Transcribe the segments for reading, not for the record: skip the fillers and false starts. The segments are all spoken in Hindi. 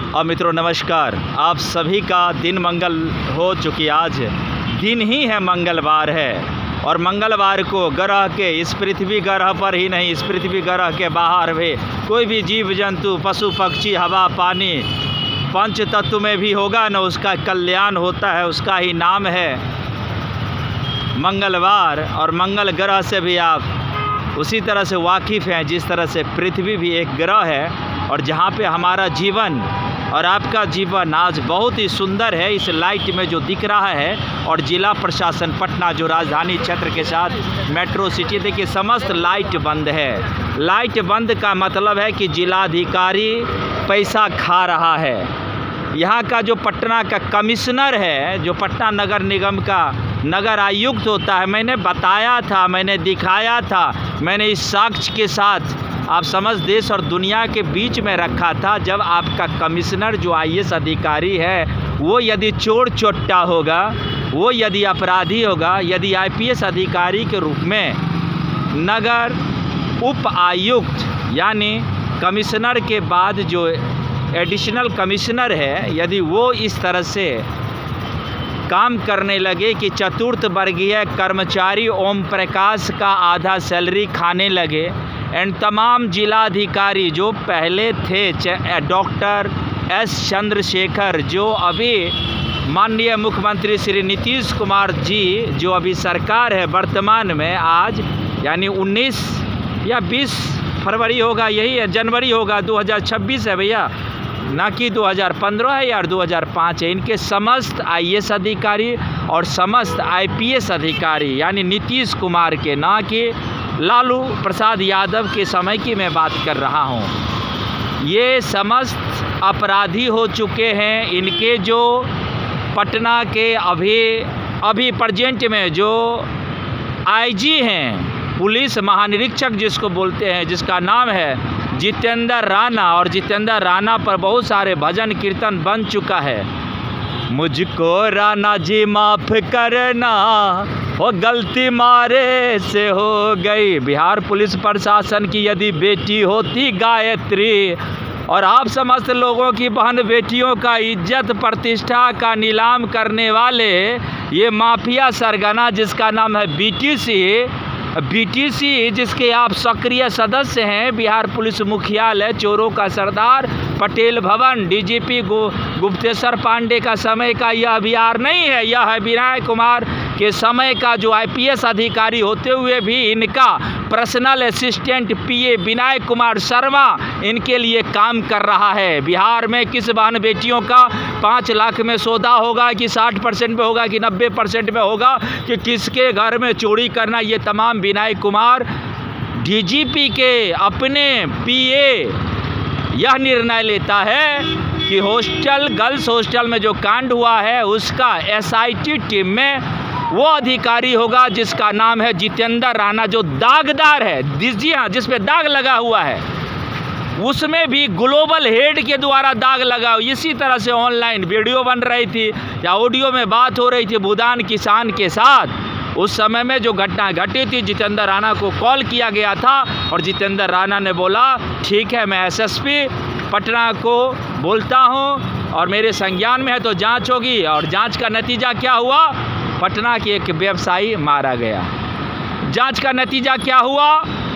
और मित्रों नमस्कार, आप सभी का दिन मंगल हो चुकी आज दिन ही है, मंगलवार है। और मंगलवार को ग्रह के इस पृथ्वी ग्रह पर ही नहीं, इस पृथ्वी ग्रह के बाहर भी कोई भी जीव जंतु, पशु पक्षी, हवा पानी, पंच तत्व में भी होगा न, उसका कल्याण होता है, उसका ही नाम है मंगलवार। और मंगल ग्रह से भी आप उसी तरह से वाकिफ़ हैं जिस तरह से पृथ्वी भी एक ग्रह है, और जहाँ पे हमारा जीवन और आपका जीवन आज बहुत ही सुंदर है इस लाइट में जो दिख रहा है। और जिला प्रशासन पटना जो राजधानी क्षेत्र के साथ मेट्रो सिटी, देखिए समस्त लाइट बंद है। लाइट बंद का मतलब है कि जिलाधिकारी पैसा खा रहा है। यहाँ का जो पटना का कमिश्नर है, जो पटना नगर निगम का नगर आयुक्त होता है, मैंने बताया था, मैंने दिखाया था, मैंने इस साक्ष्य के साथ आप समझ देश और दुनिया के बीच में रखा था। जब आपका कमिश्नर जो IAS अधिकारी है वो यदि चोर चोट्टा होगा, वो यदि अपराधी होगा, यदि IPS अधिकारी के रूप में नगर उप आयुक्त यानी कमिश्नर के बाद जो एडिशनल कमिश्नर है, यदि वो इस तरह से काम करने लगे कि चतुर्थ वर्गीय कर्मचारी ओम प्रकाश का आधा सैलरी खाने लगे, एंड तमाम जिलाधिकारी जो पहले थे, डॉक्टर S चंद्रशेखर जो अभी माननीय मुख्यमंत्री श्री नीतीश कुमार जी जो अभी सरकार है वर्तमान में, आज यानी 19 या 20 फरवरी होगा, यही है, जनवरी होगा, 2026 है भैया, ना कि 2015 है या 2005 है। इनके समस्त IAS अधिकारी और समस्त IPS अधिकारी यानी नीतीश कुमार के, ना कि लालू प्रसाद यादव के समय की मैं बात कर रहा हूँ, ये समस्त अपराधी हो चुके हैं। इनके जो पटना के अभी प्रेजेंट में जो IG हैं, पुलिस महानिरीक्षक जिसको बोलते हैं, जिसका नाम है जितेंद्र राणा, और जितेंद्र राणा पर बहुत सारे भजन कीर्तन बन चुका है। मुझको राणा जी माफ़ करना, वो गलती मारे से हो गई। बिहार पुलिस प्रशासन की यदि बेटी होती गायत्री, और आप समस्त लोगों की बहन बेटियों का इज्जत प्रतिष्ठा का नीलाम करने वाले ये माफिया सरगना जिसका नाम है BTC, जिसके आप सक्रिय सदस्य हैं, बिहार पुलिस मुख्यालय, चोरों का सरदार, पटेल भवन, DGP गुप्तेश्वर पांडे का समय का यह बिहार नहीं है, यह है विनय कुमार के समय का, जो IPS अधिकारी होते हुए भी इनका personal assistant PA Vinay Kumar Sharma इनके लिए काम कर रहा है। बिहार में किस बहन बेटियों का 5 लाख में सौदा होगा, कि 60% में होगा, कि 90% में होगा, कि किसके घर में चोरी करना, ये तमाम विनय कुमार DGP के अपने PA यह निर्णय लेता है कि हॉस्टल, गर्ल्स हॉस्टल में जो कांड हुआ है उसका SIT टीम में वो अधिकारी होगा जिसका नाम है जितेंद्र राणा, जो दागदार है, जी हाँ, जिस पे दाग लगा हुआ है, उसमें भी ग्लोबल हेड के द्वारा दाग लगा। इसी तरह से ऑनलाइन वीडियो बन रही थी या ऑडियो में बात हो रही थी बुदान किसान के साथ। उस समय में जो घटना घटी थी, जितेंद्र राणा को कॉल किया गया था और जितेंद्र राणा ने बोला ठीक है, मैं SSP पटना को बोलता हूं और मेरे संज्ञान में है तो जांच होगी। और जांच का नतीजा क्या हुआ? पटना के एक व्यवसायी मारा गया। जांच का नतीजा क्या हुआ?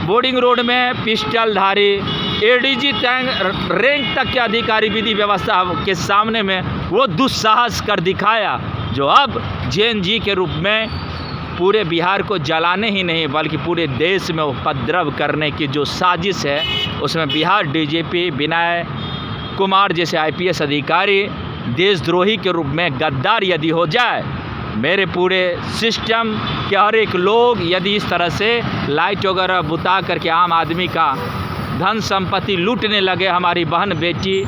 बोर्डिंग रोड में पिस्टलधारी ADG रैंक तक के अधिकारी विधि व्यवस्था के सामने में वो दुस्साहस कर दिखाया, जो अब JNG के रूप में पूरे बिहार को जलाने ही नहीं बल्कि पूरे देश में उपद्रव करने की जो साजिश है, उसमें बिहार DGP विनय कुमार जैसे IPS अधिकारी देशद्रोही के रूप में गद्दार यदि हो जाए, मेरे पूरे सिस्टम के हर एक लोग यदि इस तरह से लाइट वगैरह बुता करके आम आदमी का धन संपत्ति लूटने लगे, हमारी बहन बेटी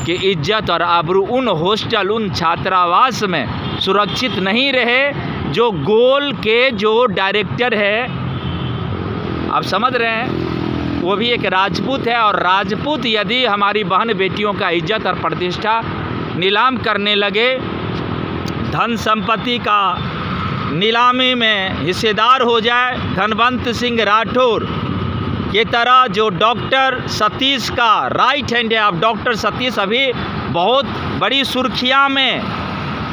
की इज्जत और आबरू उन हॉस्टल, उन छात्रावास में सुरक्षित नहीं रहे, जो गोल के जो डायरेक्टर है, आप समझ रहे हैं, वो भी एक राजपूत है। और राजपूत यदि हमारी बहन बेटियों का इज्जत और प्रतिष्ठा नीलाम करने लगे, धन संपत्ति का नीलामी में हिस्सेदार हो जाए, धनवंत सिंह राठौर की तरह जो डॉक्टर सतीश का राइट हैंड है, अब डॉक्टर सतीश अभी बहुत बड़ी सुर्खियां में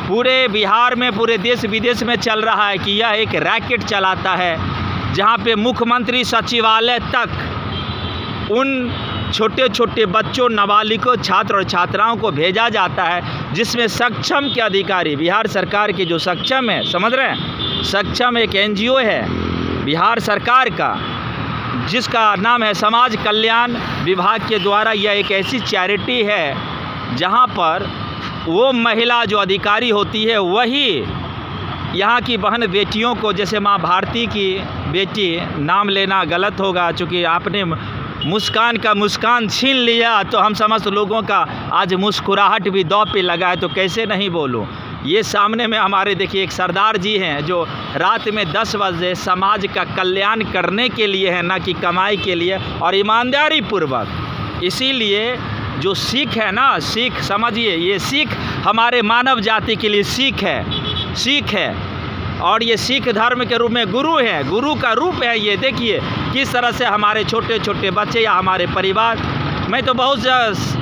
पूरे बिहार में, पूरे देश विदेश में चल रहा है कि यह एक रैकेट चलाता है जहां पे मुख्यमंत्री सचिवालय तक उन छोटे छोटे बच्चों, नाबालिगों, छात्र और छात्राओं को भेजा जाता है, जिसमें सक्षम के अधिकारी, बिहार सरकार के जो सक्षम है, समझ रहे हैं, सक्षम एक NGO है बिहार सरकार का जिसका नाम है समाज कल्याण विभाग के द्वारा। यह एक ऐसी चैरिटी है जहां पर वो महिला जो अधिकारी होती है वही यहाँ की बहन बेटियों को, जैसे माँ भारती की बेटी, नाम लेना गलत होगा चूँकि आपने मुस्कान का मुस्कान छीन लिया तो हम समस्त लोगों का आज मुस्कुराहट भी दौ पे लगा है, तो कैसे नहीं बोलूं। ये सामने में हमारे देखिए एक सरदार जी हैं जो रात में 10 बजे समाज का कल्याण करने के लिए है, ना कि कमाई के लिए, और ईमानदारी पूर्वक। इसीलिए जो सीख है ना, सीख समझिए, ये सीख हमारे मानव जाति के लिए सीख है और ये सिख धर्म के रूप में गुरु है, गुरु का रूप है। ये देखिए किस तरह से हमारे छोटे छोटे बच्चे या हमारे परिवार, मैं तो बहुत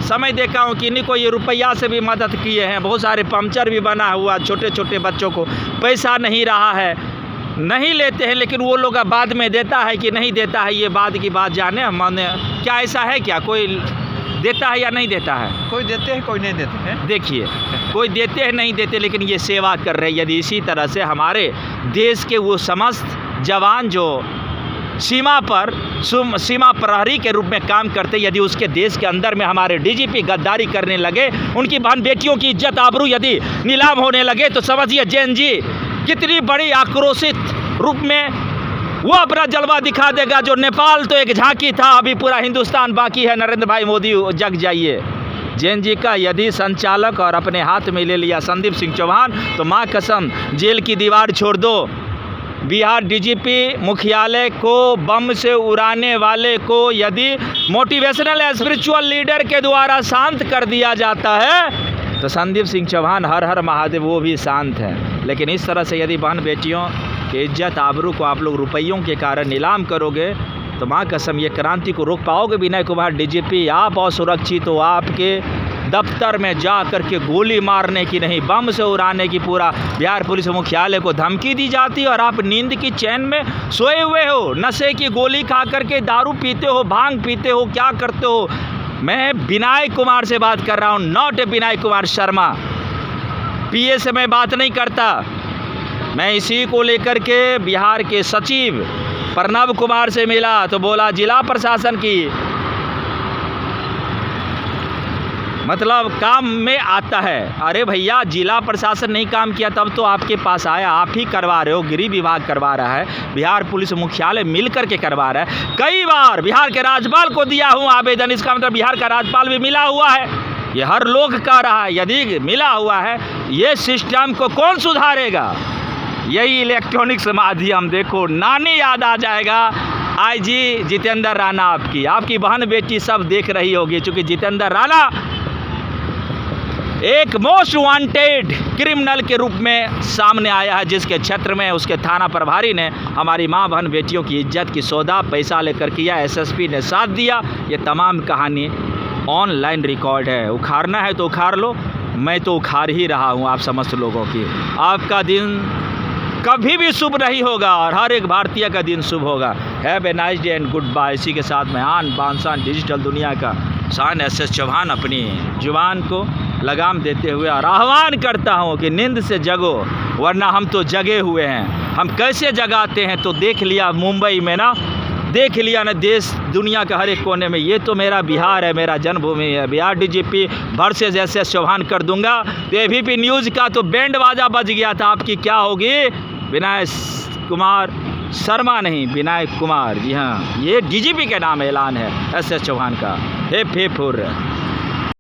समय देखा हूँ कि इन्हीं को ये रुपया से भी मदद किए हैं, बहुत सारे पंक्चर भी बना हुआ, छोटे छोटे बच्चों को पैसा नहीं रहा है, नहीं लेते हैं, लेकिन वो लोग बाद में देता है कि नहीं देता है, ये बाद की बात जाने। माने क्या ऐसा है क्या, कोई देता है या नहीं देता है? कोई देते हैं, कोई नहीं देते हैं। देखिए कोई देते हैं, नहीं देते, लेकिन ये सेवा कर रहे हैं। यदि इसी तरह से हमारे देश के वो समस्त जवान जो सीमा प्रहरी के रूप में काम करते, यदि उसके देश के अंदर में हमारे DGP गद्दारी करने लगे, उनकी बहन बेटियों की इज्जत आबरू यदि नीलाम होने लगे, तो समझिए जैन जी कितनी बड़ी आक्रोशित रूप में वो अपना जलवा दिखा देगा। जो नेपाल तो एक झांकी था, अभी पूरा हिंदुस्तान बाकी है। नरेंद्र भाई मोदी जग जाइए। जैन जी का यदि संचालक और अपने हाथ में ले लिया संदीप सिंह चौहान, तो माँ कसम जेल की दीवार छोड़ दो। बिहार DGP मुख्यालय को बम से उड़ाने वाले को यदि मोटिवेशनल स्पिरिचुअल लीडर के द्वारा शांत कर दिया जाता है, तो संदीप सिंह चौहान हर हर महादेव वो भी शांत हैं। लेकिन इस तरह से यदि बहन बेटियों की इज्जत आबरू को आप लोग रुपयों के कारण नीलाम करोगे, तो माँ कसम ये क्रांति को रोक पाओगे? विनय कुमार DGP आप असुरक्षित हो, आपके दफ्तर में जा कर के गोली मारने की नहीं, बम से उड़ाने की पूरा बिहार पुलिस मुख्यालय को धमकी दी जाती है, और आप नींद की चैन में सोए हुए हो, नशे की गोली खा करके दारू पीते हो, भांग पीते हो, क्या करते हो। मैं विनय कुमार से बात कर रहा हूँ, नॉट विनय कुमार शर्मा। PA से मैं बात नहीं करता। मैं इसी को लेकर के बिहार के सचिव प्रणव कुमार से मिला तो बोला जिला प्रशासन की मतलब काम में आता है। अरे भैया जिला प्रशासन नहीं काम किया तब तो आपके पास आया, आप ही करवा रहे हो, गृह विभाग करवा रहा है, बिहार पुलिस मुख्यालय मिल करके करवा रहा है। कई बार बिहार के राज्यपाल को दिया हूँ आवेदन, इसका मतलब बिहार का राज्यपाल भी मिला हुआ है, ये हर लोग कह रहा है। यदि मिला हुआ है, ये सिस्टम को कौन सुधारेगा? यही इलेक्ट्रॉनिक्स माध्यम, देखो नानी याद आ जाएगा। IG जितेंद्र राणा आपकी बहन बेटी सब देख रही होगी, चूँकि जितेंद्र राणा एक मोस्ट वांटेड क्रिमिनल के रूप में सामने आया है, जिसके क्षेत्र में उसके थाना प्रभारी ने हमारी माँ बहन बेटियों की इज्जत की सौदा पैसा लेकर किया, SSP ने साथ दिया। ये तमाम कहानी ऑनलाइन रिकॉर्ड है, उखाड़ना है तो उखाड़ लो, मैं तो उखाड़ ही रहा हूँ आप समस्त लोगों की। आपका दिन कभी भी शुभ नहीं होगा और हर एक भारतीय का दिन शुभ होगा। Have a nice day and goodbye. इसी के साथ में आन बान शान डिजिटल दुनिया का शान SS चौहान अपनी जुबान को लगाम देते हुए और आह्वान करता हूँ कि नींद से जगो, वरना हम तो जगे हुए हैं। हम कैसे जगाते हैं तो देख लिया मुंबई में ना, देख लिया ना देश दुनिया का हर एक कोने में। ये तो मेरा बिहार है, मेरा जन्मभूमि है। Bihar DGP versus SS Chauhan कर दूंगा। तो ABP न्यूज़ का तो बैंड बाजा बज गया था, आपकी क्या होगी? विनय कुमार शर्मा नहीं, विनय कुमार। जी हाँ, ये DGP के नाम ऐलान है SS चौहान का। हे हुर्र।